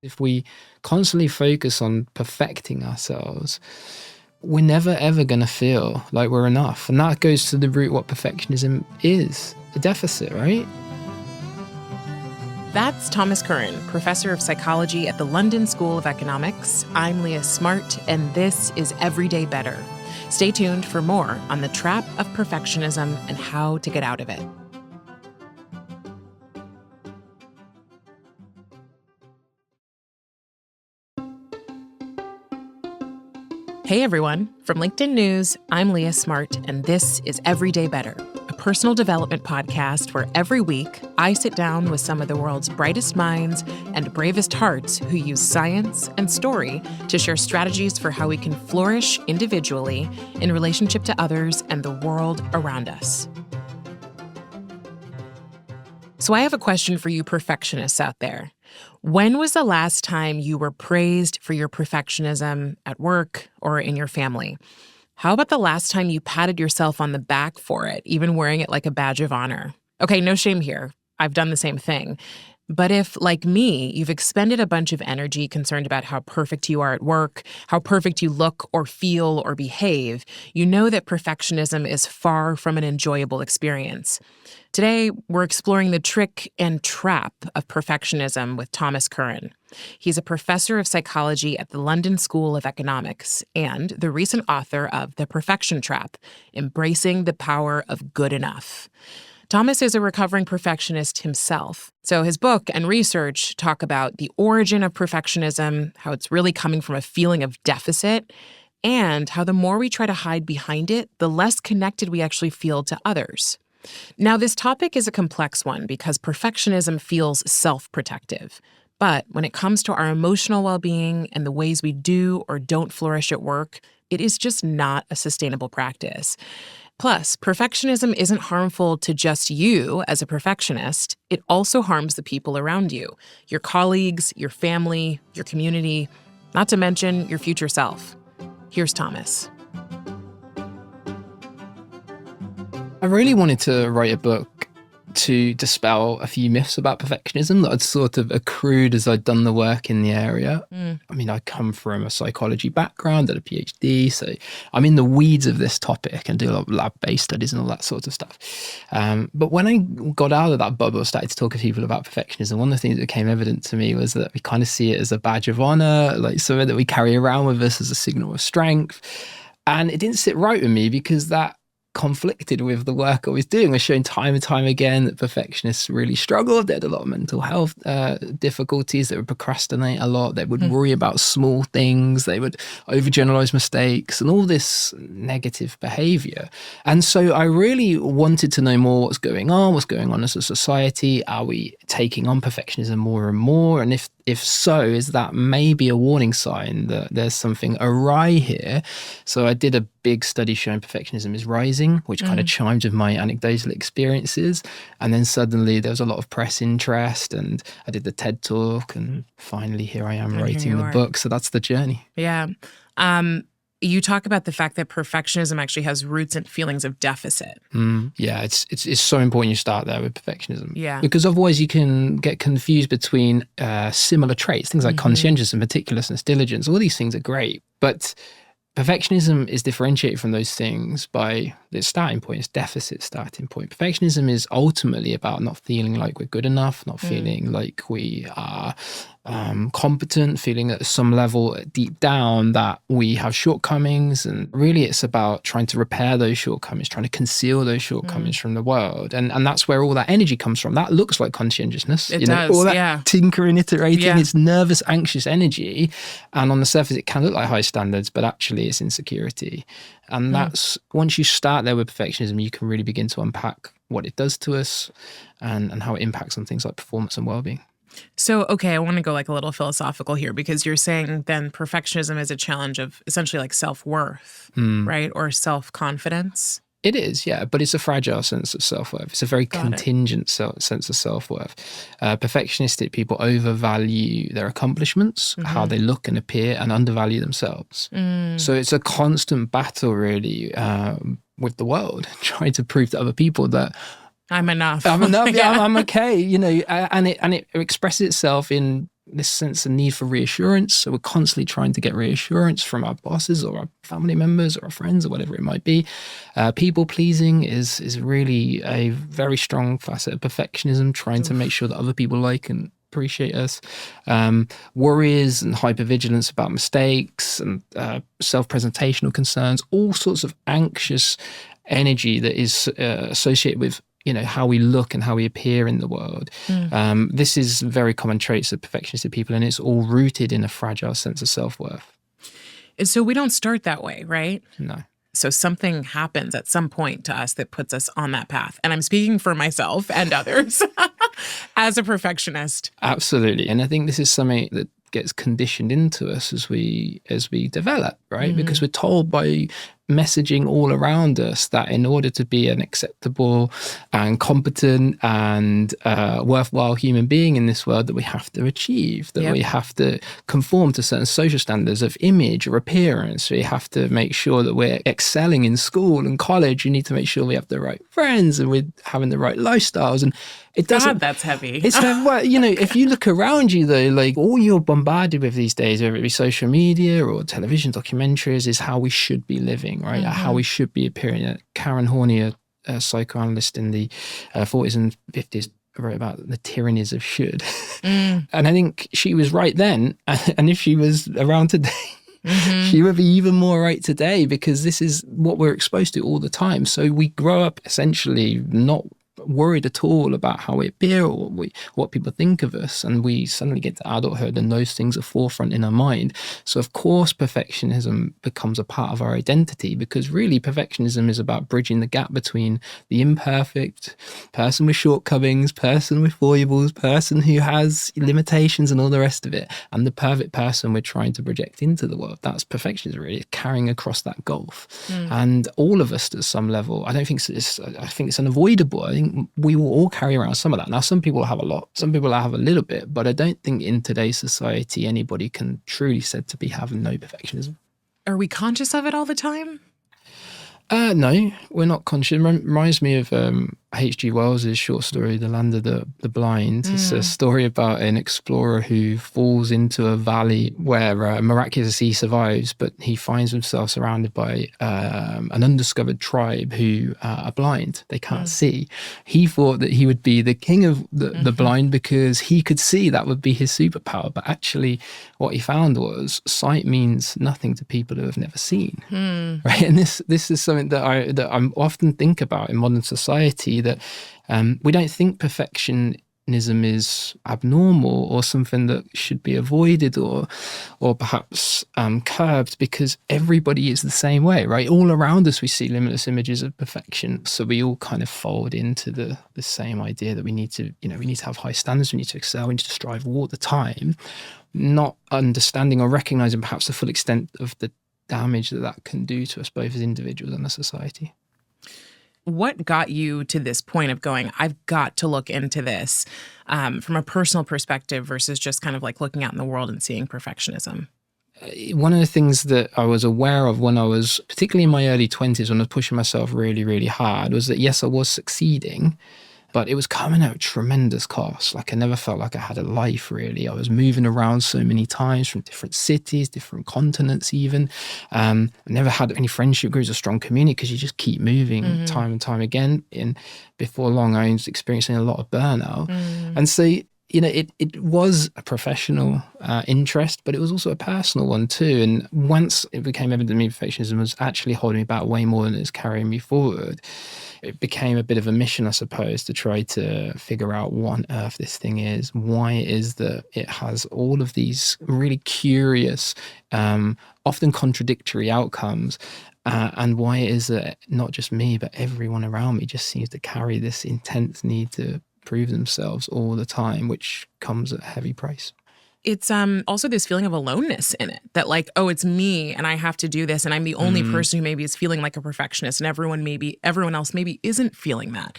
If we constantly focus on perfecting ourselves, we're never ever going to feel like we're enough. And that goes to the root what perfectionism is, a deficit, right? That's Thomas Curran, professor of psychology at the London School of Economics. I'm Leah Smart, and this is Everyday Better. Stay tuned for more on the trap of perfectionism and how to get out of it. Hey everyone, from LinkedIn News, I'm Leah Smart, and this is Everyday Better, a personal development podcast where every week I sit down with some of the world's brightest minds and bravest hearts who use science and story to share strategies for how we can flourish individually in relationship to others and the world around us. So I have a question for you perfectionists out there. When was the last time you were praised for your perfectionism at work or in your family? How about the last time you patted yourself on the back for it, even wearing it like a badge of honor? Okay, no shame here. I've done the same thing. But if, like me, you've expended a bunch of energy concerned about how perfect you are at work, how perfect you look or feel or behave, you know that perfectionism is far from an enjoyable experience. Today, we're exploring the trick and trap of perfectionism with Thomas Curran. He's a professor of psychology at the London School of Economics and the recent author of The Perfection Trap, Embracing the Power of Good Enough. Thomas is a recovering perfectionist himself, so his book and research talk about the origin of perfectionism, how it's really coming from a feeling of deficit, and how the more we try to hide behind it, the less connected we actually feel to others. Now, this topic is a complex one because perfectionism feels self-protective. But when it comes to our emotional well-being and the ways we do or don't flourish at work, it is just not a sustainable practice. Plus, perfectionism isn't harmful to just you as a perfectionist. It also harms the people around you, your colleagues, your family, your community, not to mention your future self. Here's Thomas. I really wanted to write a book to dispel a few myths about perfectionism that I'd sort of accrued as I'd done the work in the area. I mean, I come from a psychology background, at a PhD, so I'm in the weeds of this topic and do a lot of lab-based studies and all that sort of stuff. But when I got out of that bubble, started to talk to people about perfectionism, one of the things that became evident to me was that we kind of see it as a badge of honor, like something that we carry around with us as a signal of strength. And it didn't sit right with me because that conflicted with the work I was doing. I was showing time and time again that perfectionists really struggled. They had a lot of mental health difficulties. They would procrastinate a lot. They would worry about small things. They would overgeneralize mistakes and all this negative behavior. And so I really wanted to know more what's going on as a society. Are we taking on perfectionism more and more? And if so, is that maybe a warning sign that there's something awry here? So I did a big study showing perfectionism is rising, which kind of chimed with my anecdotal experiences. And then suddenly there was a lot of press interest and I did the TED Talk and finally here I am writing the book. So that's the journey. Yeah. You talk about the fact that perfectionism actually has roots in feelings of deficit. Yeah, it's so important you start there with perfectionism. Yeah. Because otherwise you can get confused between similar traits, things like conscientiousness, meticulousness, diligence. All these things are great. But perfectionism is differentiated from those things by its starting point, its deficit starting point. Perfectionism is ultimately about not feeling like we're good enough, not feeling like we are competent, feeling at some level deep down that we have shortcomings. And really it's about trying to repair those shortcomings, trying to conceal those shortcomings from the world. And that's where all that energy comes from. That looks like conscientiousness. It does, all that tinkering, iterating, it's nervous, anxious energy. And on the surface, it can look like high standards, but actually it's insecurity. And that's, once you start there with perfectionism, you can really begin to unpack what it does to us and how it impacts on things like performance and well-being. So, okay, I want to go like a little philosophical here because you're saying then perfectionism is a challenge of essentially like self-worth, right? Or self-confidence. It is, yeah, but it's a fragile sense of self-worth. It's a very contingent sense of self-worth. Perfectionistic people overvalue their accomplishments, how they look and appear, and undervalue themselves. So it's a constant battle, really, with the world, trying to prove to other people that I'm enough. I'm enough. Yeah, I'm okay. You know, and it expresses itself in this sense of need for reassurance. So we're constantly trying to get reassurance from our bosses or our family members or our friends or whatever it might be. People pleasing is really a very strong facet of perfectionism, trying to make sure that other people like and appreciate us. Worries and hypervigilance about mistakes and self-presentational concerns, all sorts of anxious energy that is associated with how we look and how we appear in the world. This is very common traits of perfectionistic people, and it's all rooted in a fragile sense of self-worth. And so we don't start that way, right? No. So something happens at some point to us that puts us on that path. And I'm speaking for myself and others as a perfectionist. Absolutely. And I think this is something that gets conditioned into us as we develop, right? Because we're told by messaging all around us that in order to be an acceptable and competent and worthwhile human being in this world, that we have to achieve, that we have to conform to certain social standards of image or appearance. We have to make sure that we're excelling in school and college. You need to make sure we have the right friends and we're having the right lifestyles. And it doesn't. God, that's heavy. It's well, if you look around you though, like all you're bombarded with these days, whether it be social media or television documentaries, is how we should be living, right? How we should be appearing. Curran, a psychoanalyst in the 40s and 50s, wrote about the tyrannies of should. And I think she was right then. And if she was around today, she would be even more right today, because this is what we're exposed to all the time. So we grow up essentially not worried at all about how we appear or what people think of us, and we suddenly get to adulthood and those things are forefront in our mind. So of course perfectionism becomes a part of our identity, because really perfectionism is about bridging the gap between the imperfect person with shortcomings, person with foibles, person who has limitations and all the rest of it, and the perfect person we're trying to project into the world. That's perfectionism, really, carrying across that gulf. And all of us at some level, I think it's unavoidable. I think we will all carry around some of that. Now, some people have a lot, some people have a little bit, but I don't think in today's society anybody can truly said to be having no perfectionism. Are we conscious of it all the time? No, we're not conscious. It reminds me of H.G. Wells' short story, The Land of the Blind. It's a story about an explorer who falls into a valley where miraculously he survives, but he finds himself surrounded by an undiscovered tribe who are blind. They can't see. He thought that he would be the king of the blind because he could see. That would be his superpower. But actually what he found was sight means nothing to people who have never seen. Right? And this is something that I often think about in modern society, that we don't think perfectionism is abnormal or something that should be avoided or perhaps curbed, because everybody is the same way, right? All around us we see limitless images of perfection, so we all kind of fold into the same idea that we need to have high standards, we need to excel, we need to strive all the time, not understanding or recognizing perhaps the full extent of the damage that can do to us both as individuals and as society. What got you to this point of going, I've got to look into this from a personal perspective versus just kind of like looking out in the world and seeing perfectionism? One of the things that I was aware of when I was, particularly in my early 20s, when I was pushing myself really, really hard, was that yes, I was succeeding, but it was coming at a tremendous cost. Like I never felt like I had a life, really. I was moving around so many times from different cities, different continents even. I never had any friendship groups or strong community because you just keep moving time and time again. And before long, I was experiencing a lot of burnout. And so, it was a professional interest, but it was also a personal one too. And once it became evident to me perfectionism was actually holding me back way more than it's carrying me forward, it became a bit of a mission, I suppose, to try to figure out what on earth this thing is, why it is that it has all of these really curious, often contradictory outcomes, and why it is that not just me, but everyone around me just seems to carry this intense need to prove themselves all the time, which comes at a heavy price. It's also this feeling of aloneness in it, that like, oh, it's me and I have to do this and I'm the only person who maybe is feeling like a perfectionist, and everyone else maybe isn't feeling that.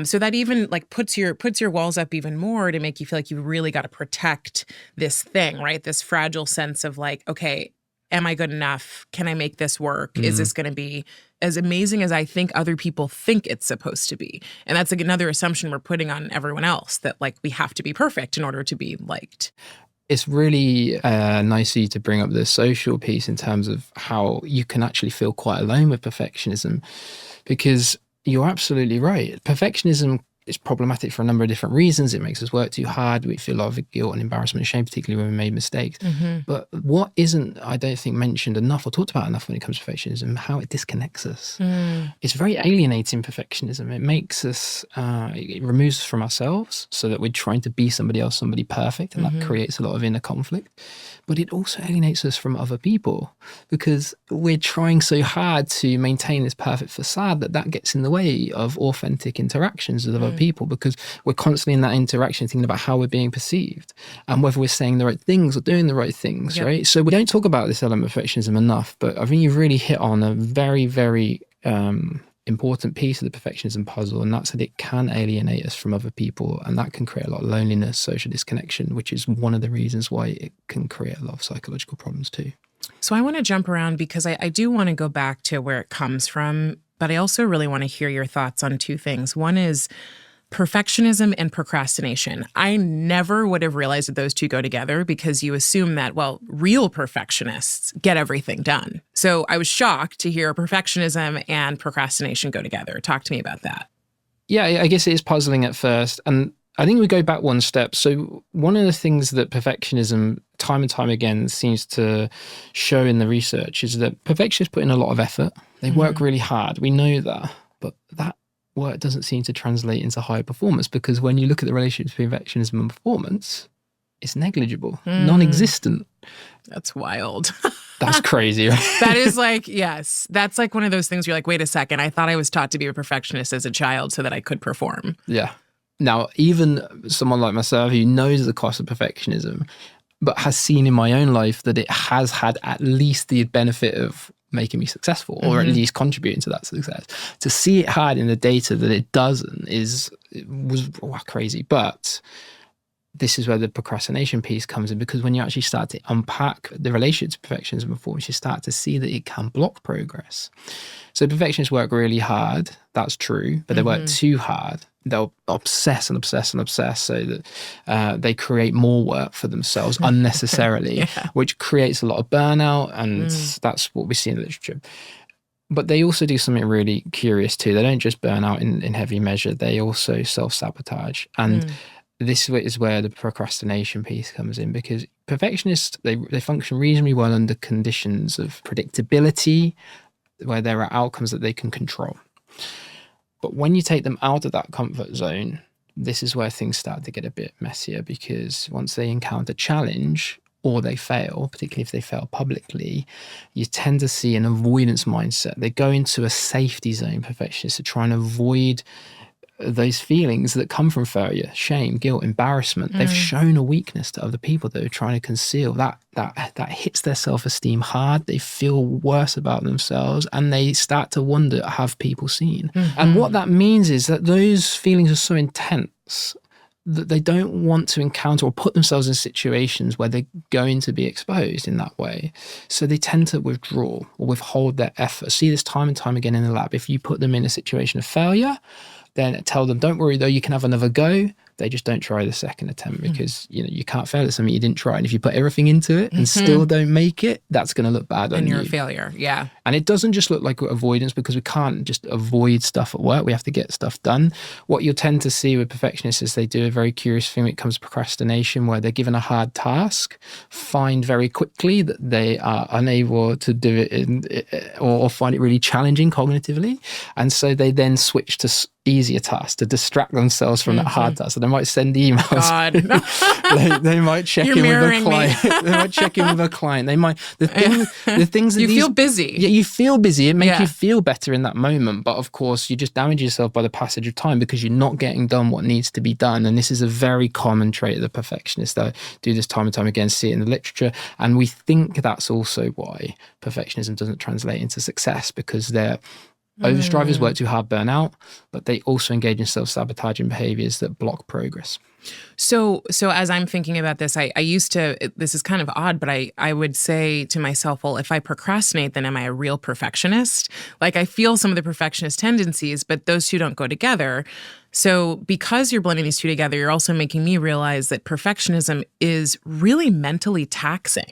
So that even like puts your walls up even more to make you feel like you really got to protect this thing, right? This fragile sense of like, okay, am I good enough? Can I make this work? Is this going to be as amazing as I think other people think it's supposed to be? And that's like another assumption we're putting on everyone else, that like we have to be perfect in order to be liked. It's really nice of you to bring up the social piece in terms of how you can actually feel quite alone with perfectionism, because you're absolutely right. Perfectionism is problematic for a number of different reasons. It makes us work too hard. We feel a lot of guilt and embarrassment and shame, particularly when we made mistakes. But what isn't, I don't think, mentioned enough or talked about enough when it comes to perfectionism, how it disconnects us. It's very alienating, perfectionism. It makes us, it removes us from ourselves so that we're trying to be somebody else, somebody perfect, and that creates a lot of inner conflict. But it also alienates us from other people because we're trying so hard to maintain this perfect facade that gets in the way of authentic interactions with other people, because we're constantly in that interaction thinking about how we're being perceived and whether we're saying the right things or doing the right things, right? So we don't talk about this element of perfectionism enough, but I think you've really hit on a very, very important piece of the perfectionism puzzle, and that's that it can alienate us from other people, and that can create a lot of loneliness, social disconnection, which is one of the reasons why it can create a lot of psychological problems too. So I want to jump around because I do want to go back to where it comes from, but I also really want to hear your thoughts on two things. One is perfectionism and procrastination. I never would have realized that those two go together because you assume that, well, real perfectionists get everything done. So I was shocked to hear perfectionism and procrastination go together. Talk to me about that. Yeah, I guess it is puzzling at first. And I think we go back one step. So one of the things that perfectionism time and time again seems to show in the research is that perfectionists put in a lot of effort. They work really hard. We know that. But that work doesn't seem to translate into high performance, because when you look at the relationship between perfectionism and performance, it's negligible, non-existent. That's wild. That's crazy, right? That is like, yes, that's like one of those things where you're like, wait a second, I thought I was taught to be a perfectionist as a child so that I could perform. Yeah. Now, even someone like myself who knows the cost of perfectionism, but has seen in my own life that it has had at least the benefit of making me successful, or at least contributing to that success. To see it hard in the data that it doesn't was crazy. But this is where the procrastination piece comes in, because when you actually start to unpack the relationship to perfectionism and performance, you start to see that it can block progress. So perfectionists work really hard, that's true, but they work too hard. They'll obsess and obsess and obsess so that they create more work for themselves unnecessarily, which creates a lot of burnout, and that's what we see in the literature. But they also do something really curious too. They don't just burn out in heavy measure, they also self-sabotage. And this is where the procrastination piece comes in, because perfectionists, they function reasonably well under conditions of predictability, where there are outcomes that they can control. But when you take them out of that comfort zone, this is where things start to get a bit messier, because once they encounter challenge or they fail, particularly if they fail publicly, you tend to see an avoidance mindset. They go into a safety zone, perfectionists, to try and avoid those feelings that come from failure, shame, guilt, embarrassment. They've shown a weakness to other people that are trying to conceal. That hits their self-esteem hard. They feel worse about themselves, and they start to wonder, have people seen? And what that means is that those feelings are so intense that they don't want to encounter or put themselves in situations where they're going to be exposed in that way. So they tend to withdraw or withhold their effort. See this time and time again in the lab. If you put them in a situation of failure, then tell them, don't worry though, you can have another go. They just don't try the second attempt, because you can't fail at something you didn't try. And if you put everything into it and still don't make it, that's going to look bad on you. And you're a failure, yeah. And it doesn't just look like avoidance, because we can't just avoid stuff at work. We have to get stuff done. What you'll tend to see with perfectionists is they do a very curious thing when it comes to procrastination, where they're given a hard task, find very quickly that they are unable to do it or find it really challenging cognitively. And so they then switch to easier tasks to distract themselves from that hard task. So they might send emails. God. they might check in with a client. They might check in with a client. They might the things that you feel busy. Yeah, you feel busy. It makes you feel better in that moment. But of course, you just damage yourself by the passage of time, because you're not getting done what needs to be done. And this is a very common trait of the perfectionists that do this time and time again, see it in the literature. And we think that's also why perfectionism doesn't translate into success, because they're overstrivers work too hard, burn out, but they also engage in self-sabotaging behaviors that block progress. So as I'm thinking about this, I used to, this is kind of odd, but I would say to myself, well, if I procrastinate, then am I a real perfectionist? Like, I feel some of the perfectionist tendencies, but those two don't go together. So because you're blending these two together, you're also making me realize that perfectionism is really mentally taxing.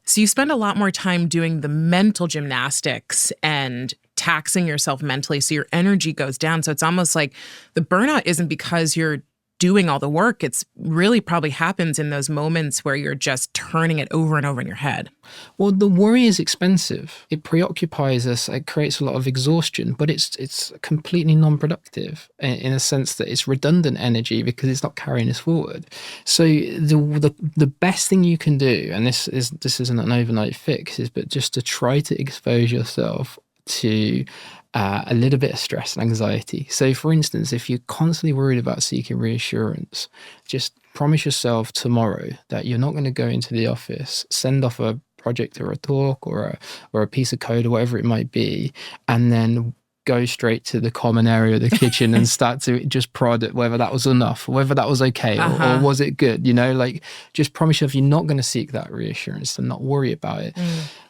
So you spend a lot more time doing the mental gymnastics and taxing yourself mentally, so your energy goes down. So it's almost like the burnout isn't because you're doing all the work. It's really probably happens in those moments where you're just turning it over and over in your head. Well, the worry is expensive. It preoccupies us. It creates a lot of exhaustion, but it's completely non-productive in a sense that it's redundant energy because it's not carrying us forward. So the best thing you can do, and this isn't an overnight fix, is but just to try to expose yourself to a little bit of stress and anxiety. So, for instance, if you're constantly worried about seeking reassurance, just promise yourself tomorrow that you're not going to go into the office, send off a project or a talk or a piece of code or whatever it might be, and then go straight to the common area of the kitchen and start to just prod at whether that was enough, or whether that was okay, or was it good, like just promise yourself you're not going to seek that reassurance and not worry about it.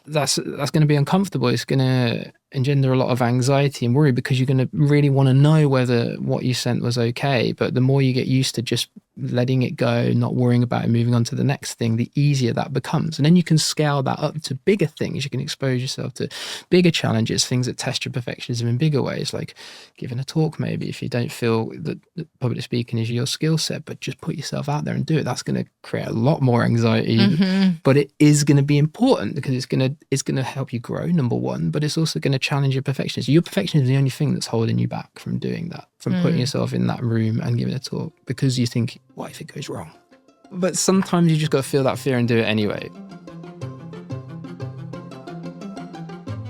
That's going to be uncomfortable. It's going to engender a lot of anxiety and worry because you're going to really want to know whether what you sent was okay. But the more you get used to just letting it go, not worrying about it, moving on to the next thing, the easier that becomes. And then you can scale that up to bigger things. You can expose yourself to bigger challenges, things that test your perfectionism in bigger ways, like giving a talk maybe if you don't feel that public speaking is your skill set, but just put yourself out there and do it. That's going to create a lot more anxiety, but it is going to be important because it's going to help you grow, number one, but it's also going to challenge your perfectionism. Your perfectionism is the only thing that's holding you back from doing that, from putting yourself in that room and giving a talk, because you think, what if it goes wrong? But sometimes you just got to feel that fear and do it anyway.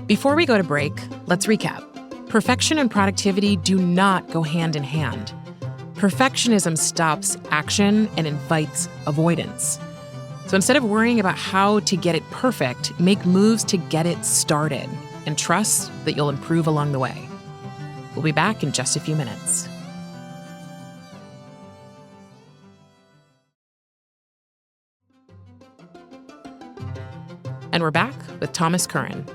Before we go to break, let's recap. Perfection and productivity do not go hand in hand. Perfectionism stops action and invites avoidance. So instead of worrying about how to get it perfect, make moves to get it started and trust that you'll improve along the way. We'll be back in just a few minutes. And we're back with Thomas Curran.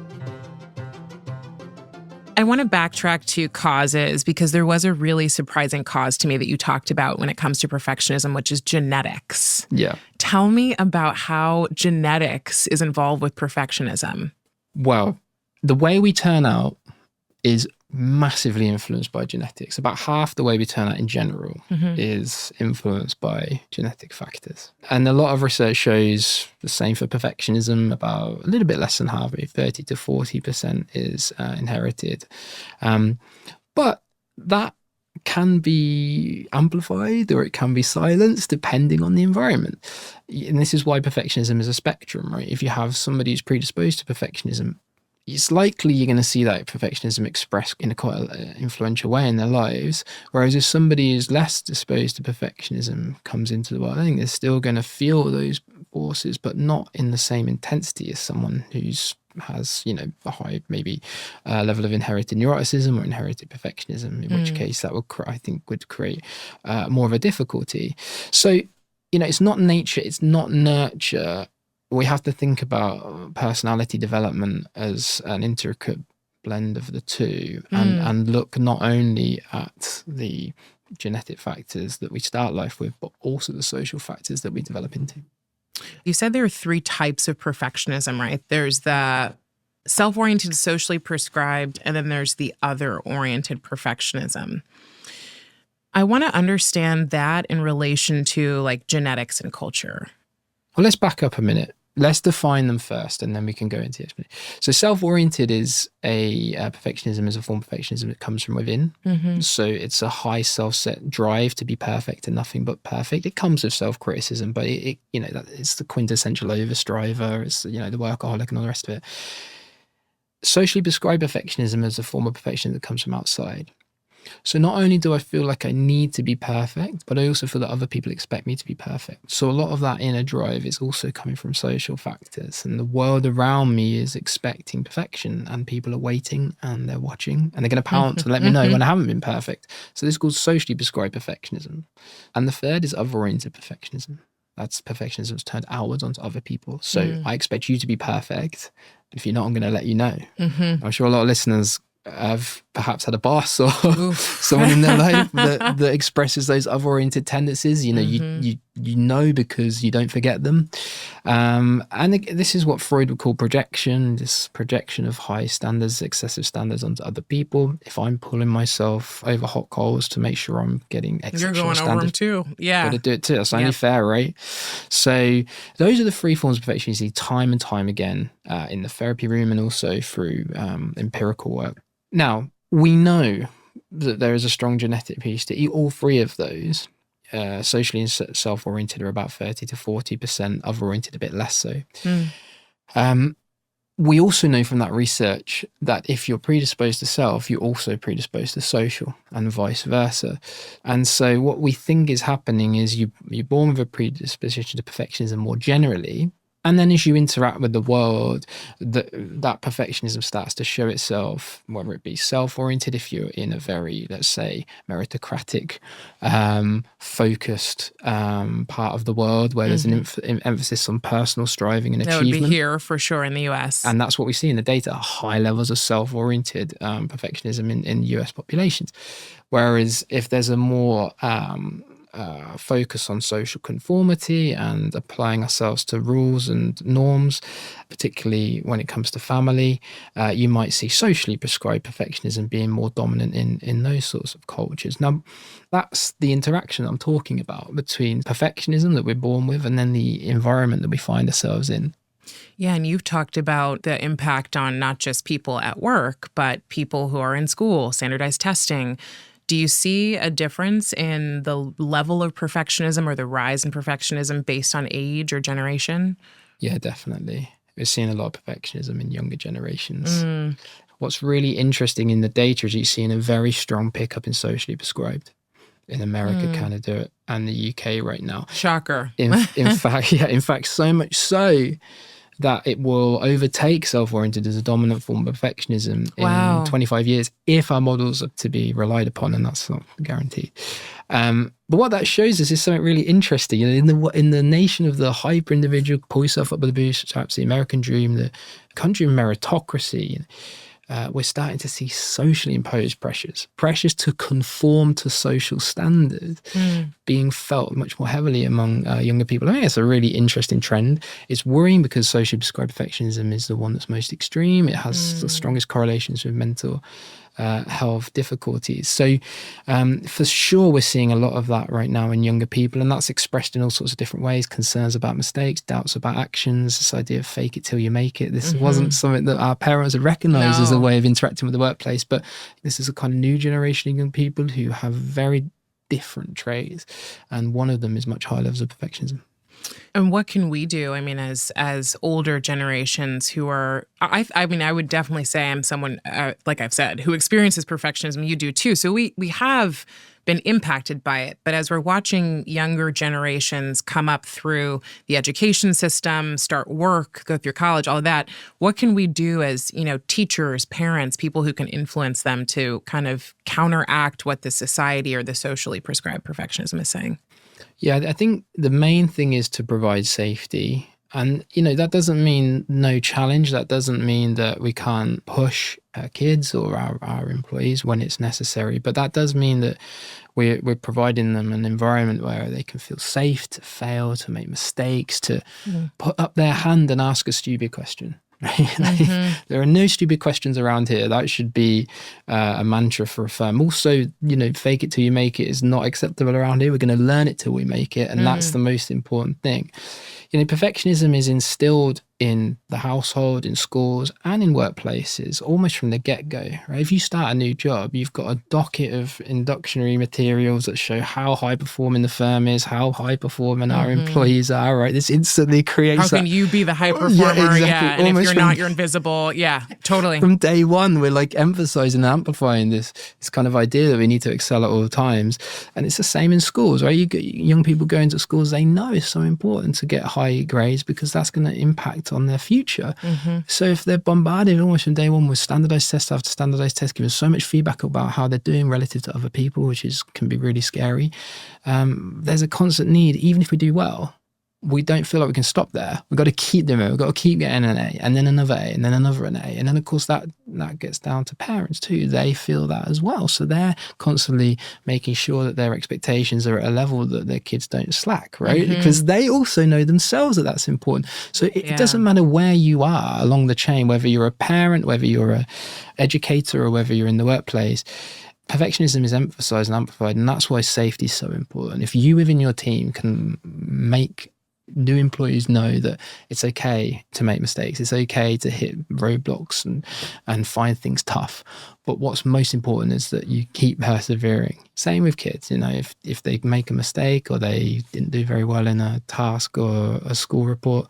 I want to backtrack to causes because there was a really surprising cause to me that you talked about when it comes to perfectionism, which is genetics. Yeah. Tell me about how genetics is involved with perfectionism. Well, the way we turn out is massively influenced by genetics. About half the way we turn out in general is influenced by genetic factors. And a lot of research shows the same for perfectionism. About a little bit less than half, 30 to 40% is inherited. But that can be amplified or it can be silenced depending on the environment. And this is why perfectionism is a spectrum, right? If you have somebody who's predisposed to perfectionism, it's likely you're going to see that perfectionism expressed in a quite influential way in their lives. Whereas if somebody is less disposed to perfectionism comes into the world, I think they're still going to feel those forces, but not in the same intensity as someone who's has, a high maybe level of inherited neuroticism or inherited perfectionism, in which case that would create more of a difficulty. So, it's not nature, it's not nurture. We have to think about personality development as an intricate blend of the two and look not only at the genetic factors that we start life with, but also the social factors that we develop into. You said there are 3 types of perfectionism, right? There's the self-oriented, socially prescribed, and then there's the other-oriented perfectionism. I want to understand that in relation to like genetics and culture. Well, let's back up a minute. Let's define them first, and then we can go into the explanation. So self-oriented is perfectionism is a form of perfectionism that comes from within. So it's a high self-set drive to be perfect and nothing but perfect. It comes with self-criticism, but it's the quintessential overstriver. It's the workaholic and all the rest of it. Socially prescribed perfectionism is a form of perfectionism that comes from outside. So not only do I feel like I need to be perfect, but I also feel that other people expect me to be perfect. So a lot of that inner drive is also coming from social factors, and the world around me is expecting perfection, and people are waiting and they're watching and they're going to pounce and let me know when I haven't been perfect. So this is called socially prescribed perfectionism. And the third is other-oriented perfectionism. That's perfectionism that's turned outwards onto other people. So I expect you to be perfect. If you're not, I'm going to let you know. I'm sure a lot of listeners have perhaps had a boss or Oof. someone in their life that expresses those other-oriented tendencies. You know because you don't forget them. This is what Freud would call projection, this projection of high standards, excessive standards onto other people. If I'm pulling myself over hot coals to make sure I'm getting exceptional You're going standards, over them too. Yeah. got to do it too. That's only fair, right? So those are the three forms of perfection you see time and time again in the therapy room and also through empirical work. Now, we know that there is a strong genetic piece to all three of those. Socially and self-oriented are about 30 to 40%, other-oriented a bit less so. We also know from that research that if you're predisposed to self, you're also predisposed to social and vice versa. And so what we think is happening is you're born with a predisposition to perfectionism more generally. And then as you interact with the world, that perfectionism starts to show itself, whether it be self-oriented, if you're in a very, let's say, meritocratic, focused part of the world where there's an emphasis on personal striving and achievement. That would be here for sure in the US. And that's what we see in the data, high levels of self-oriented perfectionism in US populations. Whereas if there's a more focus on social conformity and applying ourselves to rules and norms, particularly when it comes to family, you might see socially prescribed perfectionism being more dominant in those sorts of cultures. Now, that's the interaction I'm talking about between perfectionism that we're born with and then the environment that we find ourselves in. Yeah, and you've talked about the impact on not just people at work, but people who are in school, standardized testing. Do you see a difference in the level of perfectionism or the rise in perfectionism based on age or generation? Yeah, definitely. We're seeing a lot of perfectionism in younger generations. What's really interesting in the data is you're seeing a very strong pickup in socially prescribed. In America, Canada, and the UK right now. Shocker. In fact, so much so that it will overtake self-oriented as a dominant form of perfectionism in 25 years if our models are to be relied upon, and that's not guaranteed. But what that shows us is something really interesting. In the nation of the hyper-individual, pull yourself up with the bootstraps, the American dream, the country of meritocracy, we're starting to see socially imposed pressures to conform to social standards being felt much more heavily among younger people. I think it's a really interesting trend. It's worrying because socially prescribed perfectionism is the one that's most extreme. It has the strongest correlations with mental health difficulties. So for sure, we're seeing a lot of that right now in younger people, and that's expressed in all sorts of different ways: concerns about mistakes, doubts about actions, this idea of fake it till you make it. This wasn't something that our parents had recognized as a way of interacting with the workplace, but this is a kind of new generation of young people who have very different traits, and one of them is much higher levels of perfectionism. And what can we do? I mean, as older generations who are, I mean, I would definitely say I'm someone, like I've said, who experiences perfectionism. You do too. So we have been impacted by it. But as we're watching younger generations come up through the education system, start work, go through college, all of that, what can we do as, teachers, parents, people who can influence them to kind of counteract what the society or the socially prescribed perfectionism is saying? Yeah, I think the main thing is to provide safety. And, that doesn't mean no challenge. That doesn't mean that we can't push kids or our employees when it's necessary. But that does mean that we're providing them an environment where they can feel safe to fail, to make mistakes, to put up their hand and ask a stupid question. There are no stupid questions around here. That should be a mantra for a firm. Also, fake it till you make it is not acceptable around here. We're going to learn it till we make it, and that's the most important thing. Perfectionism is instilled in the household, in schools, and in workplaces almost from the get-go, right? If you start a new job, you've got a docket of inductionary materials that show how high-performing the firm is, how high-performing our employees are, right? This instantly creates How can you be the high performer? And almost if you're not, you're invisible. Yeah, totally. From day one, we're emphasizing and amplifying this kind of idea that we need to excel at all times. And it's the same in schools, right? Young people going to schools, they know it's so important to get high grades because that's going to impact on their future. So if they're bombarded almost from day one with standardized test after standardized test, given so much feedback about how they're doing relative to other people, which can be really scary, there's a constant need, even if we do well, we don't feel like we can stop there. We've got to keep doing it. We've got to keep getting an A, and then another A, and then another an A. And then, of course, that gets down to parents too. They feel that as well. So they're constantly making sure that their expectations are at a level that their kids don't slack, right? Because they also know themselves that that's important. So it doesn't matter where you are along the chain, whether you're a parent, whether you're an educator, or whether you're in the workplace. Perfectionism is emphasized and amplified, and that's why safety is so important. If you within your team can make new employees know that it's okay to make mistakes, it's okay to hit roadblocks and find things tough, but what's most important is that you keep persevering. Same with kids, if they make a mistake or they didn't do very well in a task or a school report,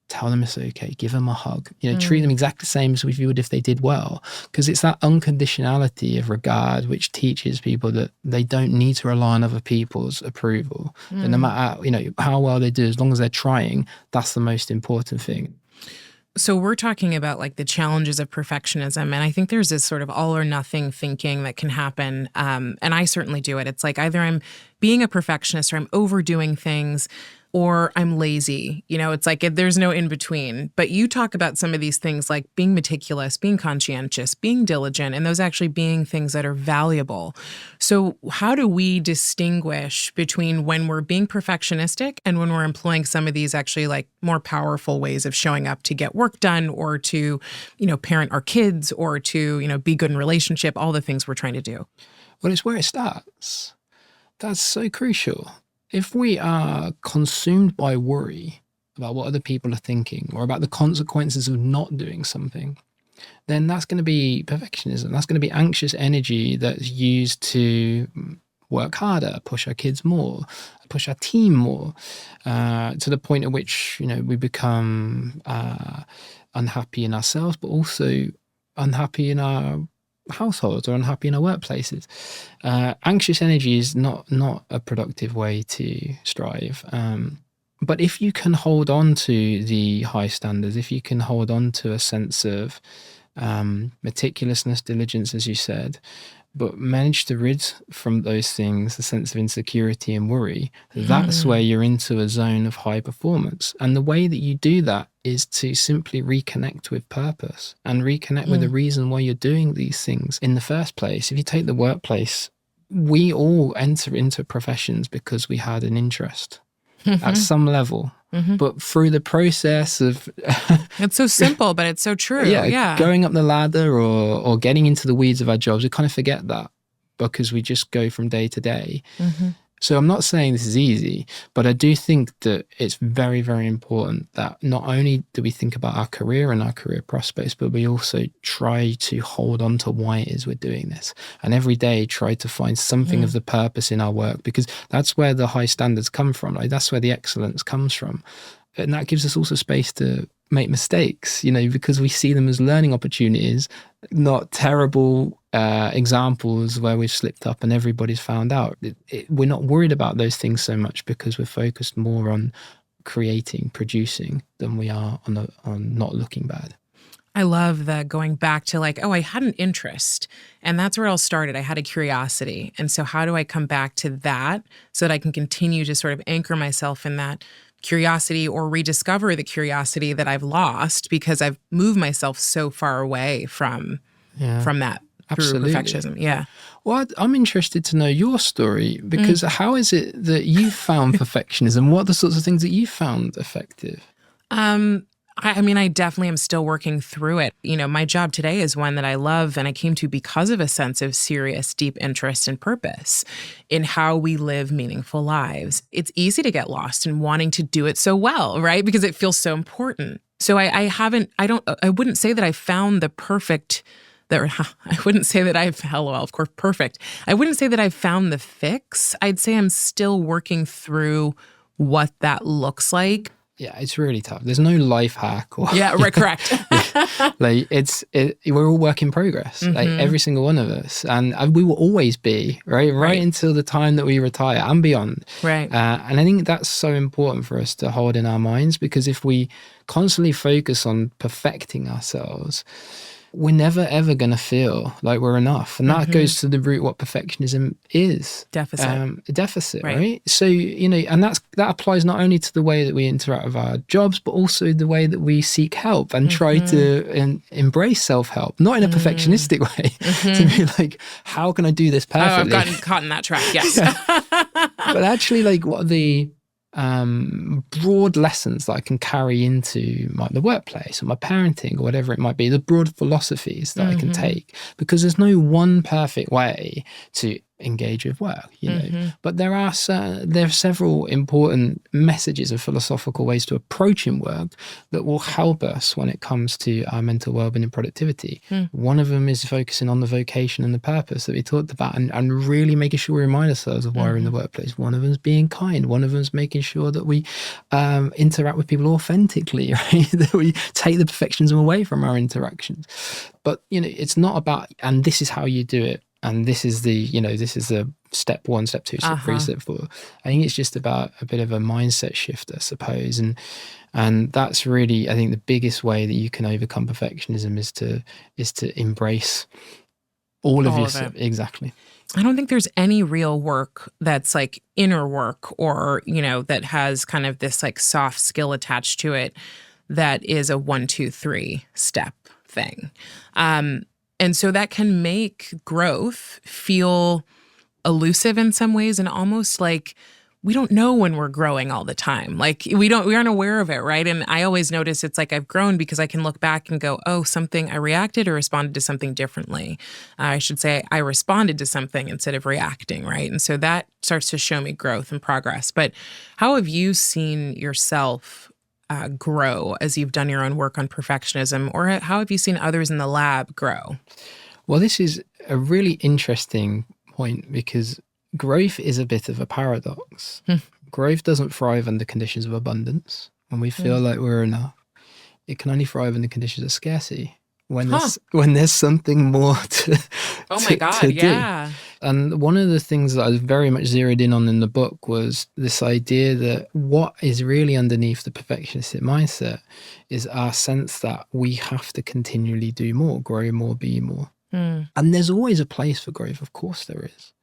tell them it's okay. Give them a hug. Treat them exactly the same as you would if they did well. Because it's that unconditionality of regard which teaches people that they don't need to rely on other people's approval. And no matter how well they do, as long as they're trying, that's the most important thing. So we're talking about like the challenges of perfectionism. And I think there's this sort of all or nothing thinking that can happen. And I certainly do it. It's like either I'm being a perfectionist or I'm overdoing things, or I'm lazy. It's like there's no in between. But you talk about some of these things like being meticulous, being conscientious, being diligent, and those actually being things that are valuable. So how do we distinguish between when we're being perfectionistic and when we're employing some of these actually like more powerful ways of showing up to get work done, or to, parent our kids, or to, be good in relationship, all the things we're trying to do? Well, it's where it starts. That's so crucial. If we are consumed by worry about what other people are thinking or about the consequences of not doing something, then that's going to be perfectionism. That's going to be anxious energy that's used to work harder, push our kids more, push our team more, to the point at which, we become unhappy in ourselves, but also unhappy in our households or unhappy in our workplaces. Anxious energy is not a productive way to strive. But if you can hold on to the high standards, if you can hold on to a sense of meticulousness, diligence, as you said, but manage to rid from those things the sense of insecurity and worry, that's where you're into a zone of high performance. And the way that you do that is to simply reconnect with purpose and reconnect with the reason why you're doing these things in the first place. If you take the workplace, we all enter into professions because we had an interest at some level. But through the process of it's so simple, but it's so true. Going up the ladder or getting into the weeds of our jobs, we kind of forget that because we just go from day to day. So I'm not saying this is easy, but I do think that it's very, very important that not only do we think about our career and our career prospects, but we also try to hold on to why it is we're doing this. And every day try to find something of the purpose in our work, because that's where the high standards come from. Like, that's where the excellence comes from. And that gives us also space to make mistakes, because we see them as learning opportunities, not terrible examples where we've slipped up and everybody's found out. We're not worried about those things so much because we're focused more on creating, producing, than we are on not looking bad. I love the going back to like, I had an interest, and that's where it all started. I had a curiosity. And so how do I come back to that so that I can continue to sort of anchor myself in that curiosity, or rediscover the curiosity that I've lost because I've moved myself so far away from that through perfectionism. Yeah. Well, I'm interested to know your story, because how is it that you found perfectionism? What are the sorts of things that you found effective? I mean, I definitely am still working through it. My job today is one that I love, and I came to because of a sense of serious, deep interest and purpose in how we live meaningful lives. It's easy to get lost in wanting to do it so well, right? Because it feels so important. So I wouldn't say that I found the perfect, I wouldn't say that I've, of course, perfect. I wouldn't say that I've found the fix. I'd say I'm still working through what that looks like. Yeah, it's really tough. There's no life hack. Correct. Like we're all work in progress, like every single one of us, and we will always be right until the time that we retire and beyond. Right. And I think that's so important for us to hold in our minds, because if we constantly focus on perfecting ourselves, we're never ever going to feel like we're enough. And that goes to the root what perfectionism is. Deficit, right? So, and that applies not only to the way that we interact with our jobs, but also the way that we seek help and try to embrace self-help, not in a perfectionistic way, to be like, how can I do this perfectly? Oh, I've gotten caught in that trap, yes. But actually, like, what are the broad lessons that I can carry into the workplace or my parenting or whatever it might be, the broad philosophies that I can take, because there's no one perfect way to engage with work, but there are several important messages and philosophical ways to approaching work that will help us when it comes to our mental well-being and productivity. One of them is focusing on the vocation and the purpose that we talked about, and really making sure we remind ourselves of why we're in the workplace. One of them is being kind. One of them is making sure that we interact with people authentically, right? That we take the perfectionism away from our interactions. But it's not about, and this is how you do it, and this is the step 1, step 2, step 3, step 4. I think it's just about a bit of a mindset shift, I suppose. And that's really, I think, the biggest way that you can overcome perfectionism is to embrace all of yourself. Exactly. I don't think there's any real work that's like inner work or, that has kind of this like soft skill attached to it that is a 1, 2, 3 step thing. And so that can make growth feel elusive in some ways and almost like we don't know when we're growing all the time. Like we aren't aware of it, right? And I always notice it's like I've grown because I can look back and go, oh, I reacted or responded to something differently. I should say I responded to something instead of reacting, right? And so that starts to show me growth and progress. But how have you seen yourself grow as you've done your own work on perfectionism, or how have you seen others in the lab grow? Well, this is a really interesting point because growth is a bit of a paradox. Growth doesn't thrive under conditions of abundance. When we feel like we're enough, it can only thrive under conditions of scarcity. When there's something more to do. And one of the things that I very much zeroed in on in the book was this idea that what is really underneath the perfectionistic mindset is our sense that we have to continually do more, grow more, be more. And there's always a place for growth. Of course there is.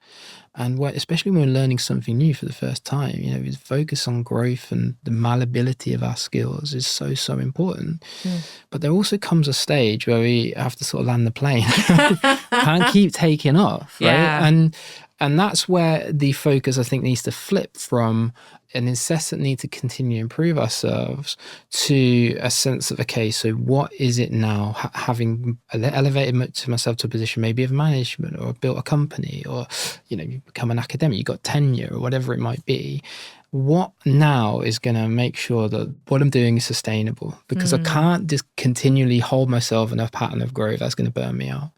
And especially when we're learning something new for the first time, we focus on growth and the malleability of our skills is so, so important. But there also comes a stage where we have to sort of land the plane. Can't keep taking off, right? Yeah. And that's where the focus, I think, needs to flip from an incessant need to continue to improve ourselves to a sense of, okay, so what is it now, having elevated myself to a position maybe of management or built a company or, you become an academic, you got tenure or whatever it might be. What now is going to make sure that what I'm doing is sustainable? Because I can't just continually hold myself in a pattern of growth. That's going to burn me out.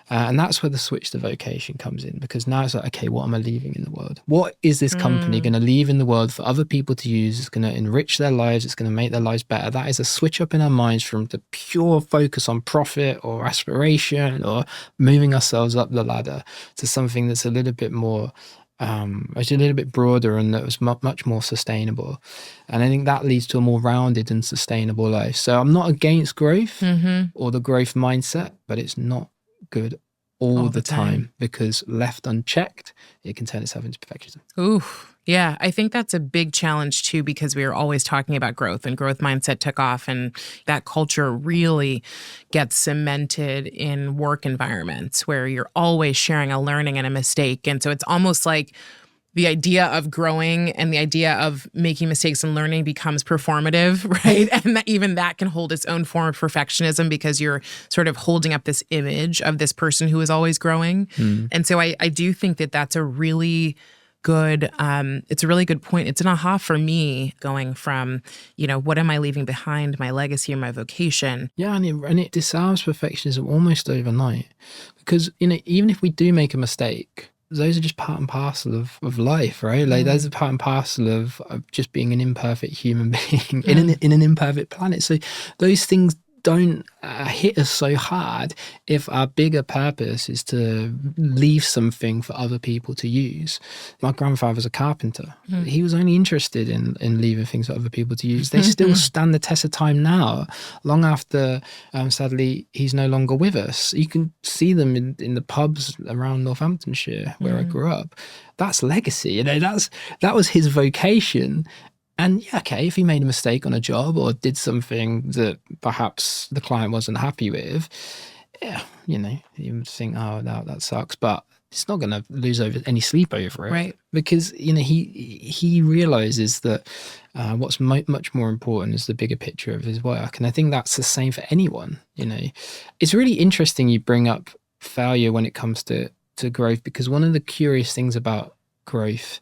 And that's where the switch to vocation comes in, because now it's like, okay, what am I leaving in the world? What is this company going to leave in the world for other people to use? It's going to enrich their lives. It's going to make their lives better. That is a switch up in our minds from the pure focus on profit or aspiration or moving ourselves up the ladder to something that's a little bit more, actually a little bit broader and that was much more sustainable. And I think that leads to a more rounded and sustainable life. So I'm not against growth or the growth mindset, but it's not good all the time, because left unchecked, it can turn itself into perfectionism. Ooh, yeah. I think that's a big challenge too, because we were always talking about growth and growth mindset took off, and that culture really gets cemented in work environments where you're always sharing a learning and a mistake. And so it's almost like the idea of growing and the idea of making mistakes and learning becomes performative, right? And even that can hold its own form of perfectionism because you're sort of holding up this image of this person who is always growing. And so I do think that that's a really good, it's a really good point. It's an aha for me going from, what am I leaving behind, my legacy and my vocation? Yeah, and it disarms perfectionism almost overnight, because, even if we do make a mistake, those are just part and parcel of life, right? Like those are part and parcel of just being an imperfect human being in an imperfect planet. So those things don't hit us so hard if our bigger purpose is to leave something for other people to use. My grandfather's a carpenter. He was only interested in leaving things for other people to use. They still stand the test of time now, long after, sadly, he's no longer with us. You can see them in the pubs around Northamptonshire, where I grew up. That's legacy. You know, that was his vocation. And yeah, okay, if he made a mistake on a job or did something that perhaps the client wasn't happy with, yeah, you know, you would think, oh, no, that sucks. But it's not going to lose any sleep over it. Right. Because, you know, he realizes that what's much more important is the bigger picture of his work. And I think that's the same for anyone, you know. It's really interesting you bring up failure when it comes to growth, because one of the curious things about growth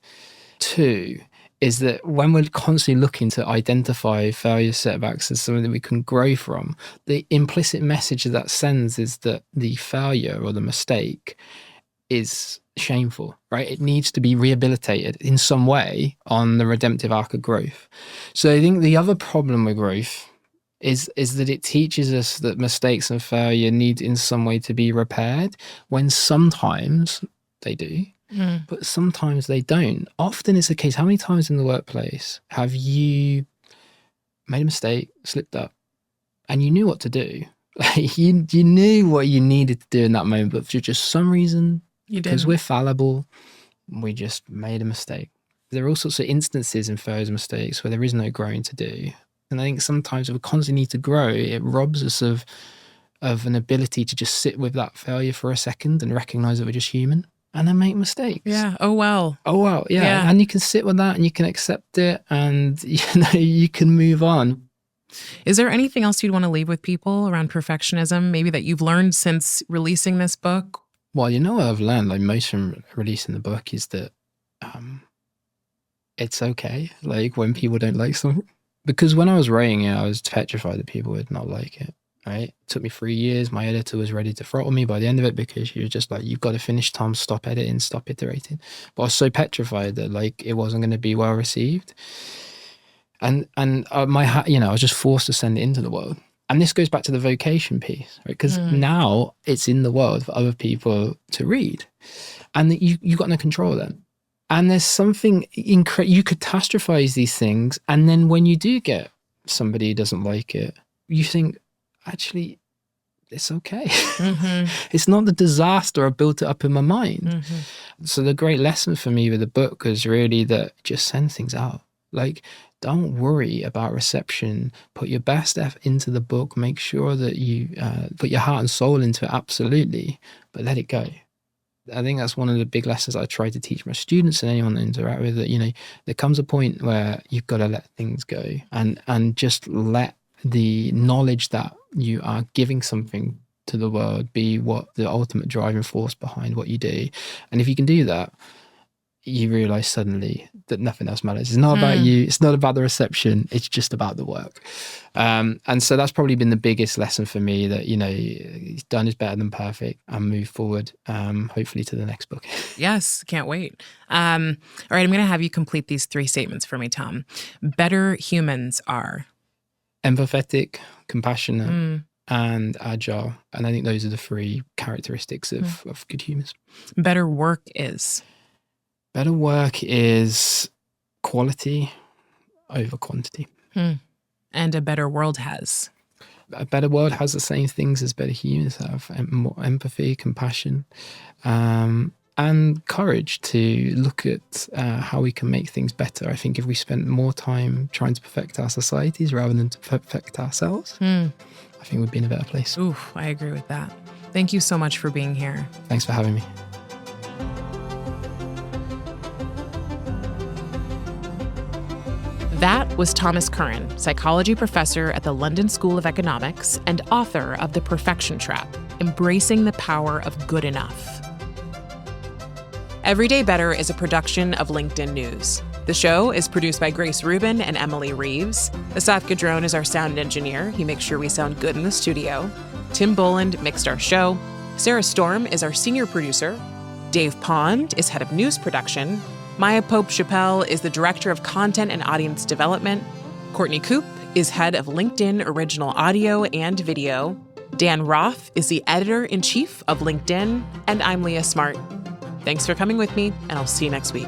too is that when we're constantly looking to identify failure setbacks as something that we can grow from, the implicit message that sends is that the failure or the mistake is shameful, right? It needs to be rehabilitated in some way on the redemptive arc of growth. So I think the other problem with growth is that it teaches us that mistakes and failure need in some way to be repaired, when sometimes they do. But sometimes they don't. Often it's the case. How many times in the workplace have you made a mistake, slipped up, and you knew what to do? Like you knew what you needed to do in that moment, but for just some reason, because we're fallible, we just made a mistake. There are all sorts of instances in failures and mistakes where there is no growing to do. And I think sometimes if we constantly need to grow, it robs us of an ability to just sit with that failure for a second and recognize that we're just human. And then make mistakes. Yeah. Oh, well. Yeah. And you can sit with that and you can accept it, and you know, you can move on. Is there anything else you'd want to leave with people around perfectionism, maybe that you've learned since releasing this book? Well, you know what I've learned, like most from releasing the book, is that it's okay, like when people don't like something. Because when I was writing it, I was petrified that people would not like it. Right? It took me 3 years. My editor was ready to throttle me by the end of it, because she was just like, you've got to finish, Tom, stop editing, stop iterating. But I was so petrified that like it wasn't going to be well received. And I was just forced to send it into the world. And this goes back to the vocation piece, right? Because now it's in the world for other people to read. And you've got no control then. And there's something you catastrophize these things. And then when you do get somebody who doesn't like it, you think, actually, it's okay. It's not the disaster I built it up in my mind. So the great lesson for me with the book was really that just send things out. Like, don't worry about reception. Put your best effort into the book. Make sure that you put your heart and soul into it, absolutely, but let it go. I think that's one of the big lessons I try to teach my students and anyone that I interact with, that, you know, there comes a point where you've got to let things go and just let the knowledge that you are giving something to the world be what the ultimate driving force behind what you do. And if you can do that, you realize suddenly that nothing else matters. It's not about you. It's not about the reception. It's just about the work. And so that's probably been the biggest lesson for me, that, you know, done is better than perfect, and move forward, hopefully to the next book. Yes. Can't wait. All right. I'm going to have you complete these 3 statements for me, Tom. Better humans are empathetic, compassionate, and agile. And I think those are the 3 characteristics of good humans. Better work is quality over quantity. And a better world has? A better world has the same things as better humans have: more empathy, compassion, and courage to look at how we can make things better. I think if we spent more time trying to perfect our societies rather than to perfect ourselves, I think we'd be in a better place. Ooh, I agree with that. Thank you so much for being here. Thanks for having me. That was Thomas Curran, psychology professor at the London School of Economics and author of The Perfection Trap: Embracing the Power of Good Enough. Everyday Better is a production of LinkedIn News. The show is produced by Grace Rubin and Emily Reeves. Asaf Gadron is our sound engineer. He makes sure we sound good in the studio. Tim Boland mixed our show. Sarah Storm is our senior producer. Dave Pond is head of news production. Maya Pope Chappelle is the director of content and audience development. Courtney Coop is head of LinkedIn Original Audio and Video. Dan Roth is the editor-in-chief of LinkedIn. And I'm Leah Smart. Thanks for coming with me, and I'll see you next week.